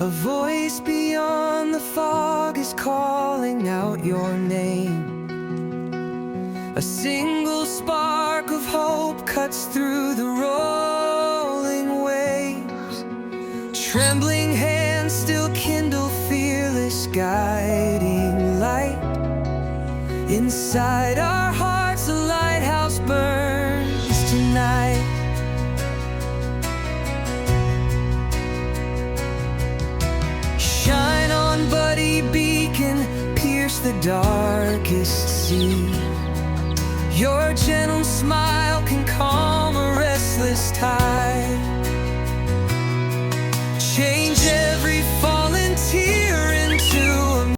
A voice beyond the fog is calling out your name. A single spark of hope cuts through the rolling waves. Trembling hands still kindle fearless guiding light. Inside our hearts a lighthouse burns tonight. Shine on, buddy beacon, pierce the darkest sea. Your gentle smile can calm a restless tide. Change every fallen tear into a